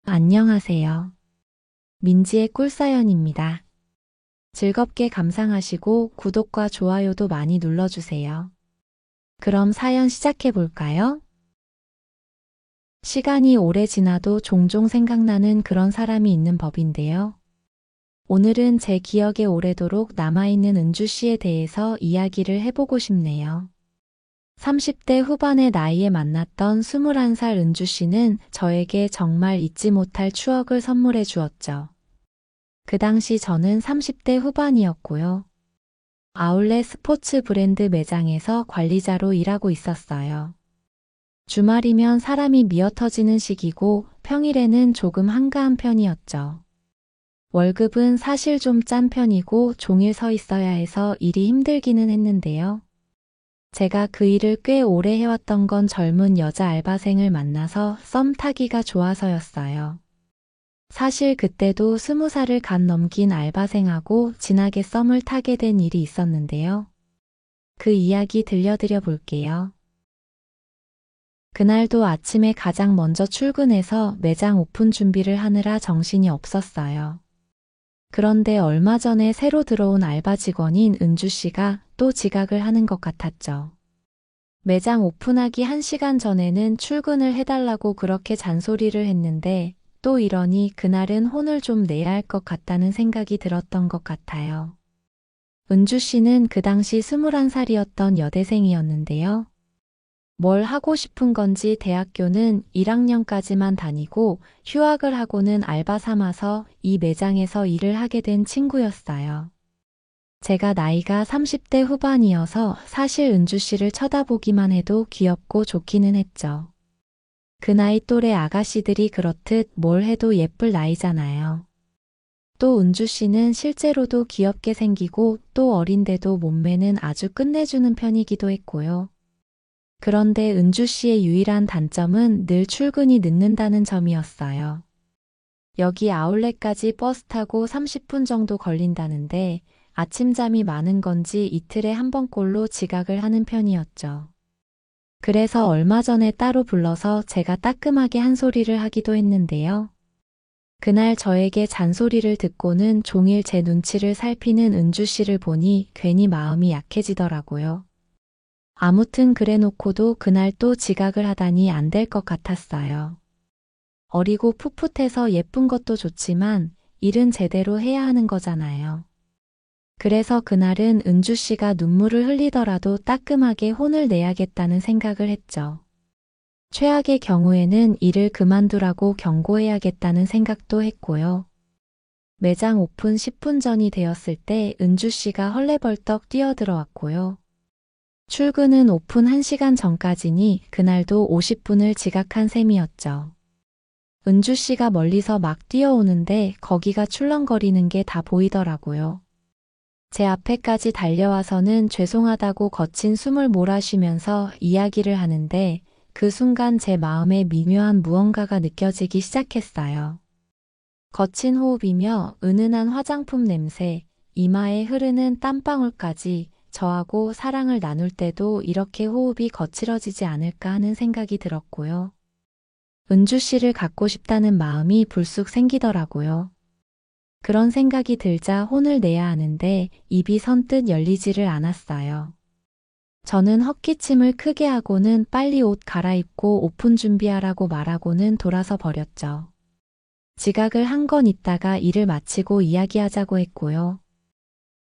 안녕하세요. 민지의 꿀사연입니다. 즐겁게 감상하시고 구독과 좋아요도 많이 눌러주세요. 그럼 사연 시작해 볼까요? 시간이 오래 지나도 종종 생각나는 그런 사람이 있는 법인데요. 오늘은 제 기억에 오래도록 남아있는 은주 씨에 대해서 이야기를 해보고 싶네요. 30대 후반의 나이에 만났던 21살 은주 씨는 저에게 정말 잊지 못할 추억을 선물해 주었죠. 그 당시 저는 30대 후반이었고요. 아울렛 스포츠 브랜드 매장에서 관리자로 일하고 있었어요. 주말이면 사람이 미어터지는 시기고 평일에는 조금 한가한 편이었죠. 월급은 사실 좀 짠 편이고 종일 서 있어야 해서 일이 힘들기는 했는데요. 제가 그 일을 꽤 오래 해왔던 건 젊은 여자 알바생을 만나서 썸 타기가 좋아서였어요. 사실 그때도 20살을 갓 넘긴 알바생하고 진하게 썸을 타게 된 일이 있었는데요. 그 이야기 들려드려 볼게요. 그날도 아침에 가장 먼저 출근해서 매장 오픈 준비를 하느라 정신이 없었어요. 그런데 얼마 전에 새로 들어온 알바 직원인 은주 씨가 또 지각을 하는 것 같았죠. 매장 오픈하기 1시간 전에는 출근을 해달라고 그렇게 잔소리를 했는데 또 이러니 그날은 혼을 좀 내야 할 것 같다는 생각이 들었던 것 같아요. 은주 씨는 그 당시 21살이었던 여대생이었는데요. 뭘 하고 싶은 건지 대학교는 1학년까지만 다니고 휴학을 하고는 알바 삼아서 이 매장에서 일을 하게 된 친구였어요. 제가 나이가 30대 후반이어서 사실 은주 씨를 쳐다보기만 해도 귀엽고 좋기는 했죠. 그 나이 또래 아가씨들이 그렇듯 뭘 해도 예쁠 나이잖아요. 또 은주 씨는 실제로도 귀엽게 생기고 또 어린데도 몸매는 아주 끝내주는 편이기도 했고요. 그런데 은주 씨의 유일한 단점은 늘 출근이 늦는다는 점이었어요. 여기 아울렛까지 버스 타고 30분 정도 걸린다는데 아침잠이 많은 건지 이틀에 한 번꼴로 지각을 하는 편이었죠. 그래서 얼마 전에 따로 불러서 제가 따끔하게 한 소리를 하기도 했는데요. 그날 저에게 잔소리를 듣고는 종일 제 눈치를 살피는 은주 씨를 보니 괜히 마음이 약해지더라고요. 아무튼 그래 놓고도 그날 또 지각을 하다니 안 될 것 같았어요. 어리고 풋풋해서 예쁜 것도 좋지만 일은 제대로 해야 하는 거잖아요. 그래서 그날은 은주 씨가 눈물을 흘리더라도 따끔하게 혼을 내야겠다는 생각을 했죠. 최악의 경우에는 일을 그만두라고 경고해야겠다는 생각도 했고요. 매장 오픈 10분 전이 되었을 때 은주 씨가 헐레벌떡 뛰어들어왔고요. 출근은 오픈 1시간 전까지니 그날도 50분을 지각한 셈이었죠. 은주 씨가 멀리서 막 뛰어오는데 거기가 출렁거리는 게 다 보이더라고요. 제 앞에까지 달려와서는 죄송하다고 거친 숨을 몰아쉬면서 이야기를 하는데 그 순간 제 마음에 미묘한 무언가가 느껴지기 시작했어요. 거친 호흡이며 은은한 화장품 냄새, 이마에 흐르는 땀방울까지 저하고 사랑을 나눌 때도 이렇게 호흡이 거칠어지지 않을까 하는 생각이 들었고요. 은주 씨를 갖고 싶다는 마음이 불쑥 생기더라고요. 그런 생각이 들자 혼을 내야 하는데 입이 선뜻 열리지를 않았어요. 저는 헛기침을 크게 하고는 빨리 옷 갈아입고 오픈 준비하라고 말하고는 돌아서 버렸죠. 지각을 한 건 있다가 일을 마치고 이야기하자고 했고요.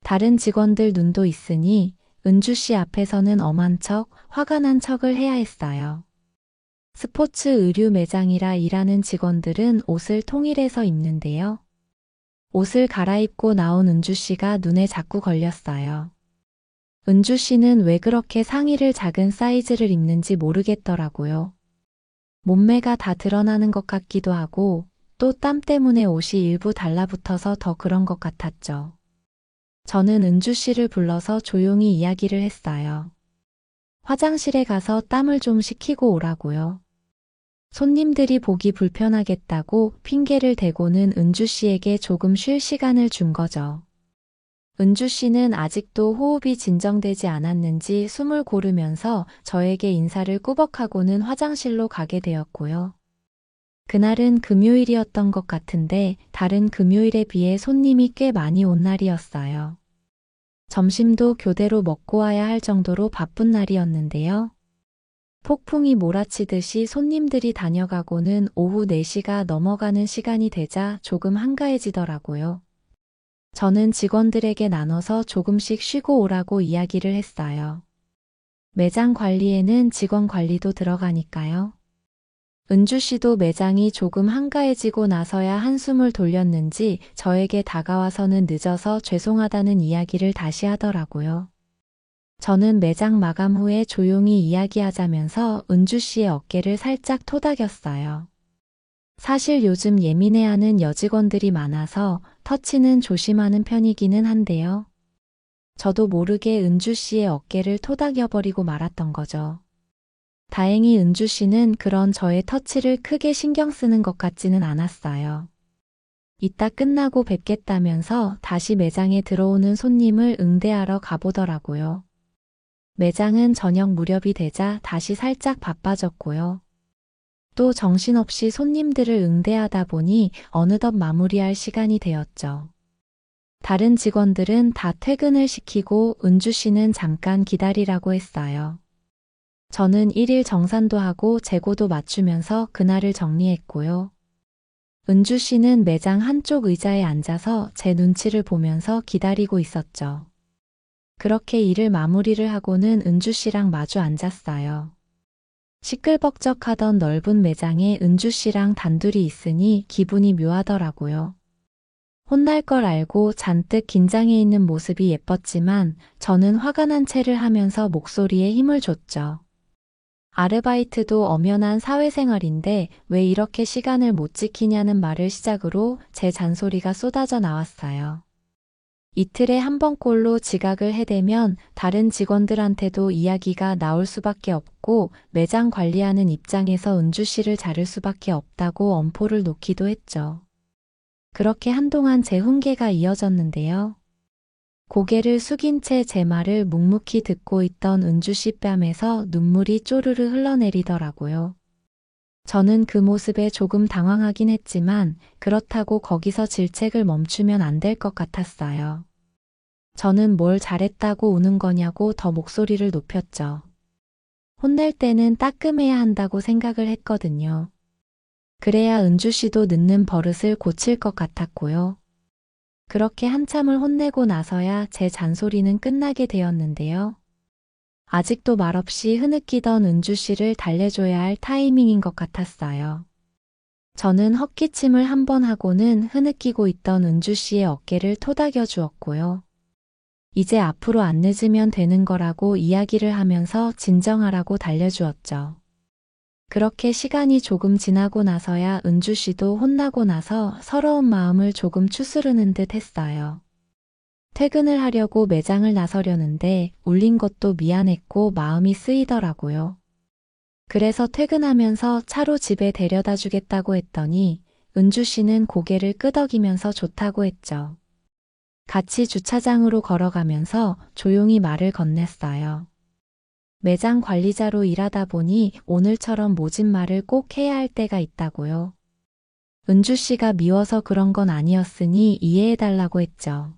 다른 직원들 눈도 있으니 은주 씨 앞에서는 엄한 척, 화가 난 척을 해야 했어요. 스포츠 의류 매장이라 일하는 직원들은 옷을 통일해서 입는데요. 옷을 갈아입고 나온 은주 씨가 눈에 자꾸 걸렸어요. 은주 씨는 왜 그렇게 상의를 작은 사이즈를 입는지 모르겠더라고요. 몸매가 다 드러나는 것 같기도 하고 또 땀 때문에 옷이 일부 달라붙어서 더 그런 것 같았죠. 저는 은주 씨를 불러서 조용히 이야기를 했어요. 화장실에 가서 땀을 좀 식히고 오라고요. 손님들이 보기 불편하겠다고 핑계를 대고는 은주 씨에게 조금 쉴 시간을 준 거죠. 은주 씨는 아직도 호흡이 진정되지 않았는지 숨을 고르면서 저에게 인사를 꾸벅하고는 화장실로 가게 되었고요. 그날은 금요일이었던 것 같은데 다른 금요일에 비해 손님이 꽤 많이 온 날이었어요. 점심도 교대로 먹고 와야 할 정도로 바쁜 날이었는데요. 폭풍이 몰아치듯이 손님들이 다녀가고는 오후 4시가 넘어가는 시간이 되자 조금 한가해지더라고요. 저는 직원들에게 나눠서 조금씩 쉬고 오라고 이야기를 했어요. 매장 관리에는 직원 관리도 들어가니까요. 은주 씨도 매장이 조금 한가해지고 나서야 한숨을 돌렸는지 저에게 다가와서는 늦어서 죄송하다는 이야기를 다시 하더라고요. 저는 매장 마감 후에 조용히 이야기하자면서 은주 씨의 어깨를 살짝 토닥였어요. 사실 요즘 예민해하는 여직원들이 많아서 터치는 조심하는 편이기는 한데요. 저도 모르게 은주 씨의 어깨를 토닥여버리고 말았던 거죠. 다행히 은주 씨는 그런 저의 터치를 크게 신경 쓰는 것 같지는 않았어요. 이따 끝나고 뵙겠다면서 다시 매장에 들어오는 손님을 응대하러 가보더라고요. 매장은 저녁 무렵이 되자 다시 살짝 바빠졌고요. 또 정신없이 손님들을 응대하다 보니 어느덧 마무리할 시간이 되었죠. 다른 직원들은 다 퇴근을 시키고 은주 씨는 잠깐 기다리라고 했어요. 저는 일일 정산도 하고 재고도 맞추면서 그날을 정리했고요. 은주 씨는 매장 한쪽 의자에 앉아서 제 눈치를 보면서 기다리고 있었죠. 그렇게 일을 마무리를 하고는 은주 씨랑 마주 앉았어요. 시끌벅적하던 넓은 매장에 은주 씨랑 단둘이 있으니 기분이 묘하더라고요. 혼날 걸 알고 잔뜩 긴장해 있는 모습이 예뻤지만 저는 화가 난 체를 하면서 목소리에 힘을 줬죠. 아르바이트도 엄연한 사회생활인데 왜 이렇게 시간을 못 지키냐는 말을 시작으로 제 잔소리가 쏟아져 나왔어요. 이틀에 한 번꼴로 지각을 해대면 다른 직원들한테도 이야기가 나올 수밖에 없고 매장 관리하는 입장에서 은주 씨를 자를 수밖에 없다고 엄포를 놓기도 했죠. 그렇게 한동안 제 훈계가 이어졌는데요. 고개를 숙인 채 제 말을 묵묵히 듣고 있던 은주 씨 뺨에서 눈물이 쪼르르 흘러내리더라고요. 저는 그 모습에 조금 당황하긴 했지만 그렇다고 거기서 질책을 멈추면 안 될 것 같았어요. 저는 뭘 잘했다고 우는 거냐고 더 목소리를 높였죠. 혼낼 때는 따끔해야 한다고 생각을 했거든요. 그래야 은주 씨도 늦는 버릇을 고칠 것 같았고요. 그렇게 한참을 혼내고 나서야 제 잔소리는 끝나게 되었는데요. 아직도 말없이 흐느끼던 은주 씨를 달래줘야 할 타이밍인 것 같았어요. 저는 헛기침을 한 번 하고는 흐느끼고 있던 은주 씨의 어깨를 토닥여 주었고요. 이제 앞으로 안 늦으면 되는 거라고 이야기를 하면서 진정하라고 달래주었죠. 그렇게 시간이 조금 지나고 나서야 은주 씨도 혼나고 나서 서러운 마음을 조금 추스르는 듯 했어요. 퇴근을 하려고 매장을 나서려는데 울린 것도 미안했고 마음이 쓰이더라고요. 그래서 퇴근하면서 차로 집에 데려다 주겠다고 했더니 은주 씨는 고개를 끄덕이면서 좋다고 했죠. 같이 주차장으로 걸어가면서 조용히 말을 건넸어요. 매장 관리자로 일하다 보니 오늘처럼 모진 말을 꼭 해야 할 때가 있다고요. 은주 씨가 미워서 그런 건 아니었으니 이해해달라고 했죠.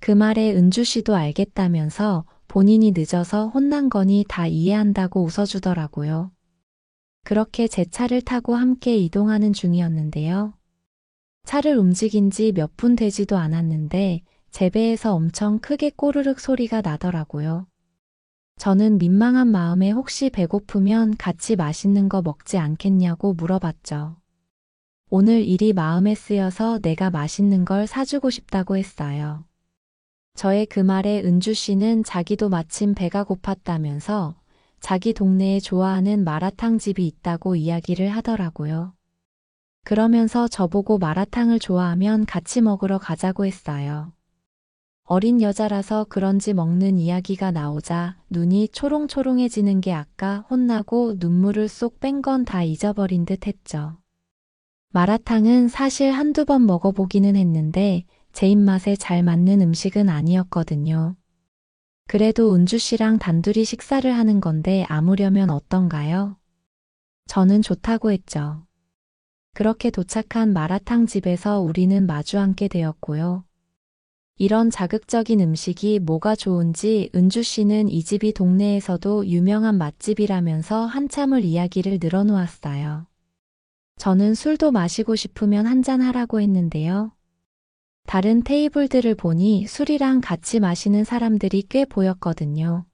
그 말에 은주 씨도 알겠다면서 본인이 늦어서 혼난 거니 다 이해한다고 웃어주더라고요. 그렇게 제 차를 타고 함께 이동하는 중이었는데요. 차를 움직인 지 몇 분 되지도 않았는데 제 배에서 엄청 크게 꼬르륵 소리가 나더라고요. 저는 민망한 마음에 혹시 배고프면 같이 맛있는 거 먹지 않겠냐고 물어봤죠. 오늘 일이 마음에 쓰여서 내가 맛있는 걸 사주고 싶다고 했어요. 저의 그 말에 은주 씨는 자기도 마침 배가 고팠다면서 자기 동네에 좋아하는 마라탕 집이 있다고 이야기를 하더라고요. 그러면서 저보고 마라탕을 좋아하면 같이 먹으러 가자고 했어요. 어린 여자라서 그런지 먹는 이야기가 나오자 눈이 초롱초롱해지는 게 아까 혼나고 눈물을 쏙 뺀 건 다 잊어버린 듯 했죠. 마라탕은 사실 한두 번 먹어보기는 했는데 제 입맛에 잘 맞는 음식은 아니었거든요. 그래도 은주 씨랑 단둘이 식사를 하는 건데 아무려면 어떤가요? 저는 좋다고 했죠. 그렇게 도착한 마라탕 집에서 우리는 마주 앉게 되었고요. 이런 자극적인 음식이 뭐가 좋은지 은주 씨는 이 집이 동네에서도 유명한 맛집이라면서 한참을 이야기를 늘어놓았어요. 저는 술도 마시고 싶으면 한잔 하라고 했는데요. 다른 테이블들을 보니 술이랑 같이 마시는 사람들이 꽤 보였거든요.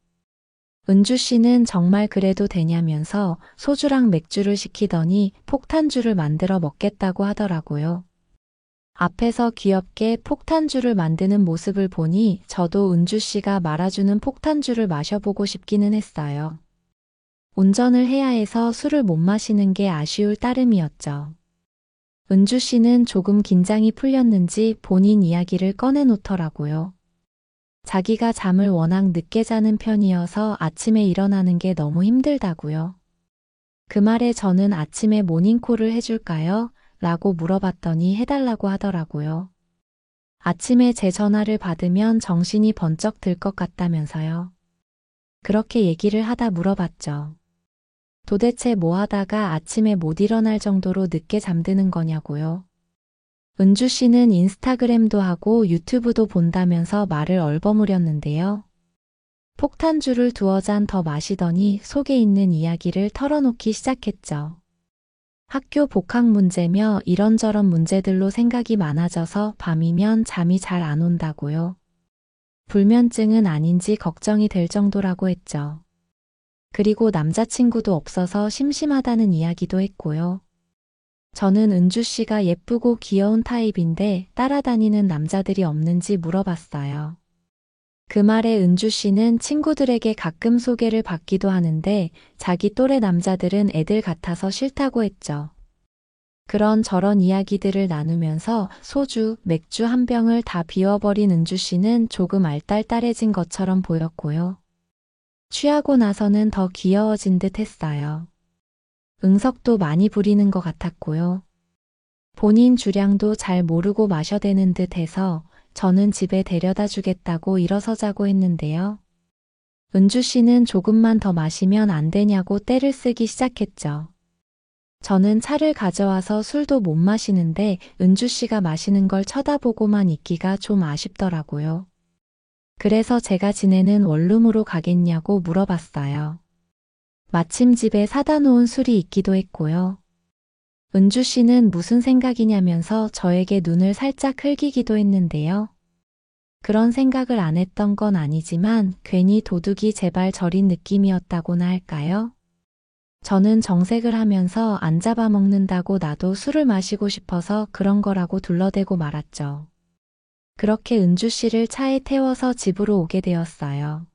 은주 씨는 정말 그래도 되냐면서 소주랑 맥주를 시키더니 폭탄주를 만들어 먹겠다고 하더라고요. 앞에서 귀엽게 폭탄주를 만드는 모습을 보니 저도 은주 씨가 말아주는 폭탄주를 마셔보고 싶기는 했어요. 운전을 해야 해서 술을 못 마시는 게 아쉬울 따름이었죠. 은주 씨는 조금 긴장이 풀렸는지 본인 이야기를 꺼내놓더라고요. 자기가 잠을 워낙 늦게 자는 편이어서 아침에 일어나는 게 너무 힘들다고요. 그 말에 저는 아침에 모닝콜을 해줄까요? 라고 물어봤더니 해달라고 하더라고요. 아침에 제 전화를 받으면 정신이 번쩍 들 것 같다면서요. 그렇게 얘기를 하다 물어봤죠. 도대체 뭐 하다가 아침에 못 일어날 정도로 늦게 잠드는 거냐고요. 은주 씨는 인스타그램도 하고 유튜브도 본다면서 말을 얼버무렸는데요. 폭탄주를 두어 잔 더 마시더니 속에 있는 이야기를 털어놓기 시작했죠. 학교 복학 문제며 이런저런 문제들로 생각이 많아져서 밤이면 잠이 잘 안 온다고요. 불면증은 아닌지 걱정이 될 정도라고 했죠. 그리고 남자친구도 없어서 심심하다는 이야기도 했고요. 저는 은주 씨가 예쁘고 귀여운 타입인데 따라다니는 남자들이 없는지 물어봤어요. 그 말에 은주 씨는 친구들에게 가끔 소개를 받기도 하는데 자기 또래 남자들은 애들 같아서 싫다고 했죠. 그런저런 이야기들을 나누면서 소주, 맥주 한 병을 다 비워버린 은주 씨는 조금 알딸딸해진 것처럼 보였고요. 취하고 나서는 더 귀여워진 듯 했어요. 응석도 많이 부리는 것 같았고요. 본인 주량도 잘 모르고 마셔대는 듯 해서 저는 집에 데려다 주겠다고 일어서자고 했는데요. 은주 씨는 조금만 더 마시면 안 되냐고 떼를 쓰기 시작했죠. 저는 차를 가져와서 술도 못 마시는데 은주 씨가 마시는 걸 쳐다보고만 있기가 좀 아쉽더라고요. 그래서 제가 지내는 원룸으로 가겠냐고 물어봤어요. 마침 집에 사다 놓은 술이 있기도 했고요. 은주 씨는 무슨 생각이냐면서 저에게 눈을 살짝 흘기기도 했는데요. 그런 생각을 안 했던 건 아니지만 괜히 도둑이 제발 저린 느낌이었다고나 할까요? 저는 정색을 하면서 안 잡아먹는다고 나도 술을 마시고 싶어서 그런 거라고 둘러대고 말았죠. 그렇게 은주 씨를 차에 태워서 집으로 오게 되었어요.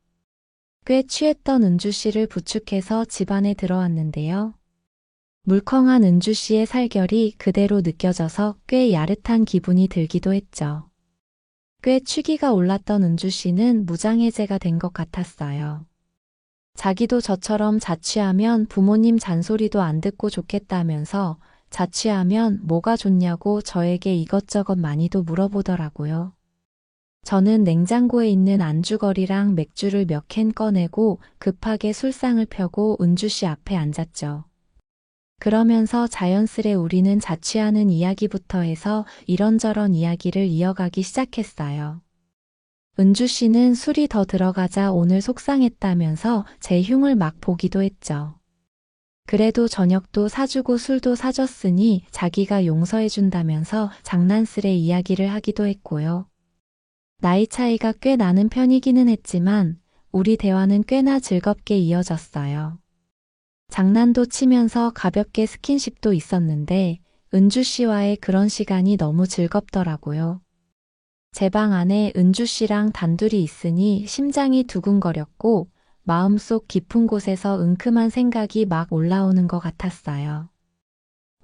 꽤 취했던 은주 씨를 부축해서 집 안에 들어왔는데요. 물컹한 은주 씨의 살결이 그대로 느껴져서 꽤 야릇한 기분이 들기도 했죠. 꽤 취기가 올랐던 은주 씨는 무장해제가 된 것 같았어요. 자기도 저처럼 자취하면 부모님 잔소리도 안 듣고 좋겠다면서 자취하면 뭐가 좋냐고 저에게 이것저것 많이도 물어보더라고요. 저는 냉장고에 있는 안주거리랑 맥주를 몇 캔 꺼내고 급하게 술상을 펴고 은주 씨 앞에 앉았죠. 그러면서 자연스레 우리는 자취하는 이야기부터 해서 이런저런 이야기를 이어가기 시작했어요. 은주 씨는 술이 더 들어가자 오늘 속상했다면서 제 흉을 막 보기도 했죠. 그래도 저녁도 사주고 술도 사줬으니 자기가 용서해준다면서 장난스레 이야기를 하기도 했고요. 나이 차이가 꽤 나는 편이기는 했지만 우리 대화는 꽤나 즐겁게 이어졌어요. 장난도 치면서 가볍게 스킨십도 있었는데 은주 씨와의 그런 시간이 너무 즐겁더라고요. 제 방 안에 은주 씨랑 단둘이 있으니 심장이 두근거렸고 마음속 깊은 곳에서 은큼한 생각이 막 올라오는 것 같았어요.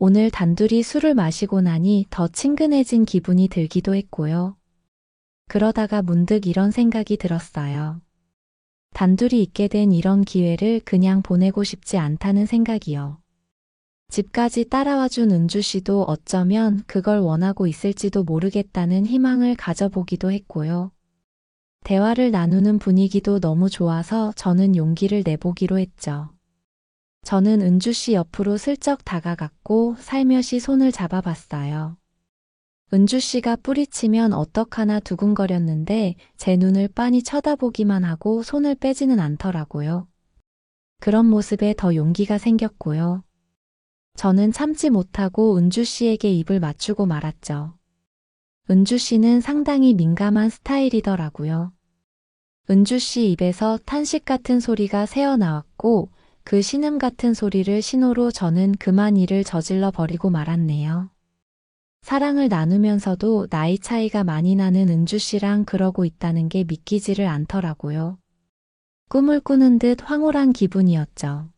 오늘 단둘이 술을 마시고 나니 더 친근해진 기분이 들기도 했고요. 그러다가 문득 이런 생각이 들었어요. 단둘이 있게 된 이런 기회를 그냥 보내고 싶지 않다는 생각이요. 집까지 따라와준 은주 씨도 어쩌면 그걸 원하고 있을지도 모르겠다는 희망을 가져보기도 했고요. 대화를 나누는 분위기도 너무 좋아서 저는 용기를 내보기로 했죠. 저는 은주 씨 옆으로 슬쩍 다가갔고 살며시 손을 잡아봤어요. 은주 씨가 뿌리치면 어떡하나 두근거렸는데 제 눈을 빤히 쳐다보기만 하고 손을 빼지는 않더라고요. 그런 모습에 더 용기가 생겼고요. 저는 참지 못하고 은주 씨에게 입을 맞추고 말았죠. 은주 씨는 상당히 민감한 스타일이더라고요. 은주 씨 입에서 탄식 같은 소리가 새어나왔고 그 신음 같은 소리를 신호로 저는 그만 일을 저질러 버리고 말았네요. 사랑을 나누면서도 나이 차이가 많이 나는 은주 씨랑 그러고 있다는 게 믿기지를 않더라고요. 꿈을 꾸는 듯 황홀한 기분이었죠.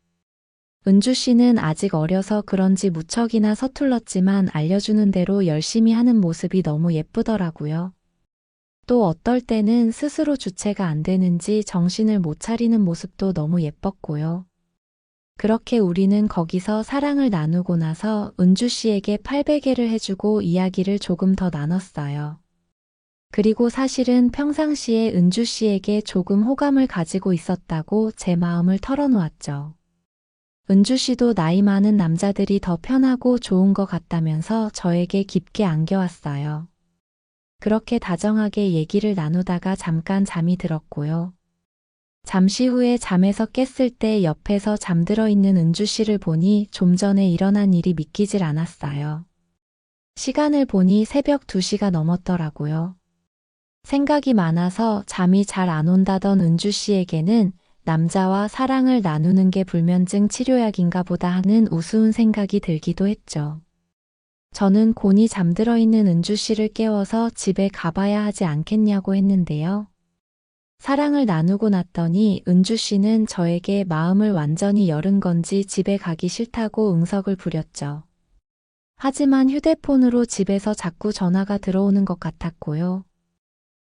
은주 씨는 아직 어려서 그런지 무척이나 서툴렀지만 알려주는 대로 열심히 하는 모습이 너무 예쁘더라고요. 또 어떨 때는 스스로 주체가 안 되는지 정신을 못 차리는 모습도 너무 예뻤고요. 그렇게 우리는 거기서 사랑을 나누고 나서 은주 씨에게 팔베개를 해주고 이야기를 조금 더 나눴어요. 그리고 사실은 평상시에 은주 씨에게 조금 호감을 가지고 있었다고 제 마음을 털어놓았죠. 은주 씨도 나이 많은 남자들이 더 편하고 좋은 것 같다면서 저에게 깊게 안겨왔어요. 그렇게 다정하게 얘기를 나누다가 잠깐 잠이 들었고요. 잠시 후에 잠에서 깼을 때 옆에서 잠들어 있는 은주 씨를 보니 좀 전에 일어난 일이 믿기질 않았어요. 시간을 보니 새벽 2시가 넘었더라고요. 생각이 많아서 잠이 잘 안 온다던 은주 씨에게는 남자와 사랑을 나누는 게 불면증 치료약인가 보다 하는 우스운 생각이 들기도 했죠. 저는 곤히 잠들어 있는 은주 씨를 깨워서 집에 가봐야 하지 않겠냐고 했는데요. 사랑을 나누고 났더니 은주 씨는 저에게 마음을 완전히 열은 건지 집에 가기 싫다고 응석을 부렸죠. 하지만 휴대폰으로 집에서 자꾸 전화가 들어오는 것 같았고요.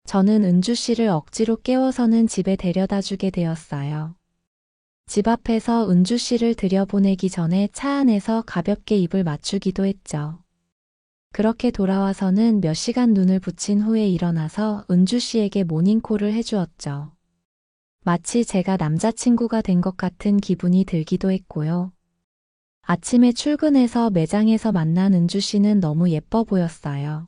저는 은주 씨를 억지로 깨워서는 집에 데려다 주게 되었어요. 집 앞에서 은주 씨를 들여보내기 전에 차 안에서 가볍게 입을 맞추기도 했죠. 그렇게 돌아와서는 몇 시간 눈을 붙인 후에 일어나서 은주 씨에게 모닝콜을 해주었죠. 마치 제가 남자친구가 된 것 같은 기분이 들기도 했고요. 아침에 출근해서 매장에서 만난 은주 씨는 너무 예뻐 보였어요.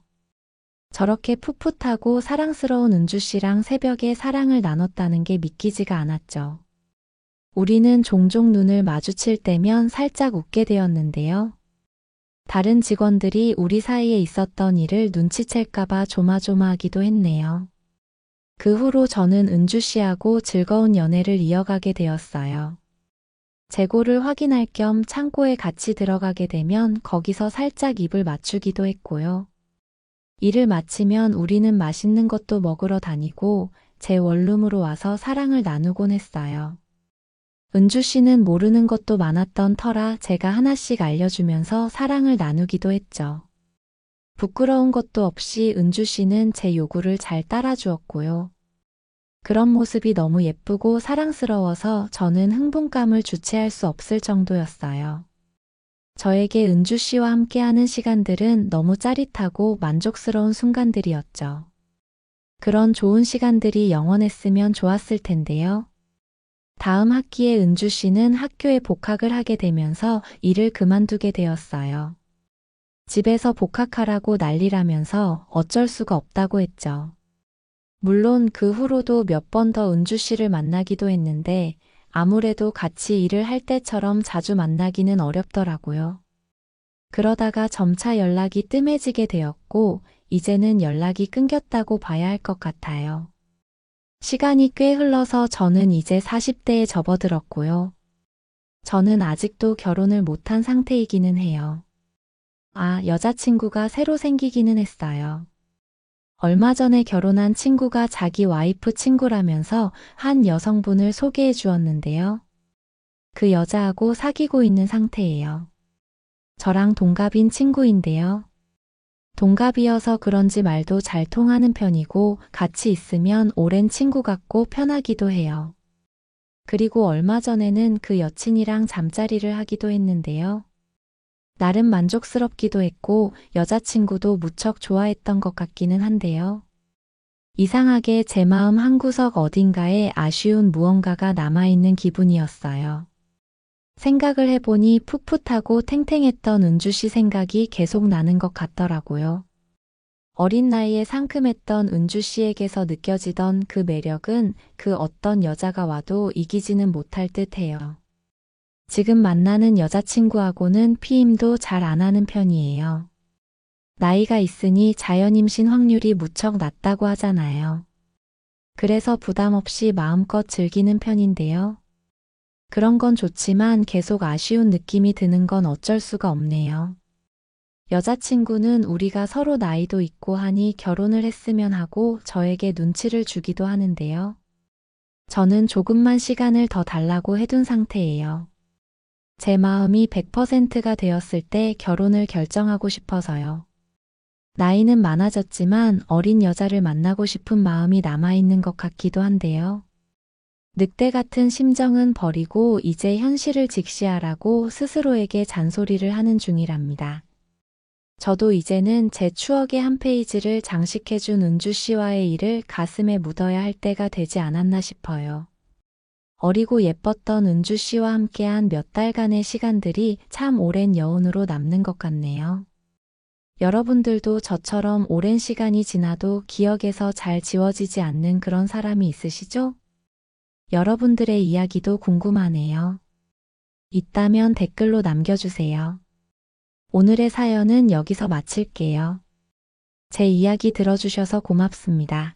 저렇게 풋풋하고 사랑스러운 은주 씨랑 새벽에 사랑을 나눴다는 게 믿기지가 않았죠. 우리는 종종 눈을 마주칠 때면 살짝 웃게 되었는데요. 다른 직원들이 우리 사이에 있었던 일을 눈치챌까봐 조마조마하기도 했네요. 그 후로 저는 은주 씨하고 즐거운 연애를 이어가게 되었어요. 재고를 확인할 겸 창고에 같이 들어가게 되면 거기서 살짝 입을 맞추기도 했고요. 일을 마치면 우리는 맛있는 것도 먹으러 다니고 제 원룸으로 와서 사랑을 나누곤 했어요. 은주 씨는 모르는 것도 많았던 터라 제가 하나씩 알려주면서 사랑을 나누기도 했죠. 부끄러운 것도 없이 은주 씨는 제 요구를 잘 따라주었고요. 그런 모습이 너무 예쁘고 사랑스러워서 저는 흥분감을 주체할 수 없을 정도였어요. 저에게 은주 씨와 함께하는 시간들은 너무 짜릿하고 만족스러운 순간들이었죠. 그런 좋은 시간들이 영원했으면 좋았을 텐데요. 다음 학기에 은주 씨는 학교에 복학을 하게 되면서 일을 그만두게 되었어요. 집에서 복학하라고 난리라면서 어쩔 수가 없다고 했죠. 물론 그 후로도 몇 번 더 은주 씨를 만나기도 했는데 아무래도 같이 일을 할 때처럼 자주 만나기는 어렵더라고요. 그러다가 점차 연락이 뜸해지게 되었고 이제는 연락이 끊겼다고 봐야 할 것 같아요. 시간이 꽤 흘러서 저는 이제 40대에 접어들었고요. 저는 아직도 결혼을 못한 상태이기는 해요. 여자친구가 새로 생기기는 했어요. 얼마 전에 결혼한 친구가 자기 와이프 친구라면서 한 여성분을 소개해 주었는데요. 그 여자하고 사귀고 있는 상태예요. 저랑 동갑인 친구인데요. 동갑이어서 그런지 말도 잘 통하는 편이고 같이 있으면 오랜 친구 같고 편하기도 해요. 그리고 얼마 전에는 그 여친이랑 잠자리를 하기도 했는데요. 나름 만족스럽기도 했고 여자친구도 무척 좋아했던 것 같기는 한데요. 이상하게 제 마음 한구석 어딘가에 아쉬운 무언가가 남아있는 기분이었어요. 생각을 해보니 풋풋하고 탱탱했던 은주 씨 생각이 계속 나는 것 같더라고요. 어린 나이에 상큼했던 은주 씨에게서 느껴지던 그 매력은 그 어떤 여자가 와도 이기지는 못할 듯해요. 지금 만나는 여자친구하고는 피임도 잘 안 하는 편이에요. 나이가 있으니 자연임신 확률이 무척 낮다고 하잖아요. 그래서 부담 없이 마음껏 즐기는 편인데요. 그런 건 좋지만 계속 아쉬운 느낌이 드는 건 어쩔 수가 없네요. 여자친구는 우리가 서로 나이도 있고 하니 결혼을 했으면 하고 저에게 눈치를 주기도 하는데요. 저는 조금만 시간을 더 달라고 해둔 상태예요. 제 마음이 100%가 되었을 때 결혼을 결정하고 싶어서요. 나이는 많아졌지만 어린 여자를 만나고 싶은 마음이 남아있는 것 같기도 한데요. 늑대 같은 심정은 버리고 이제 현실을 직시하라고 스스로에게 잔소리를 하는 중이랍니다. 저도 이제는 제 추억의 한 페이지를 장식해준 은주 씨와의 일을 가슴에 묻어야 할 때가 되지 않았나 싶어요. 어리고 예뻤던 은주 씨와 함께한 몇 달간의 시간들이 참 오랜 여운으로 남는 것 같네요. 여러분들도 저처럼 오랜 시간이 지나도 기억에서 잘 지워지지 않는 그런 사람이 있으시죠? 여러분들의 이야기도 궁금하네요. 있다면 댓글로 남겨주세요. 오늘의 사연은 여기서 마칠게요. 제 이야기 들어주셔서 고맙습니다.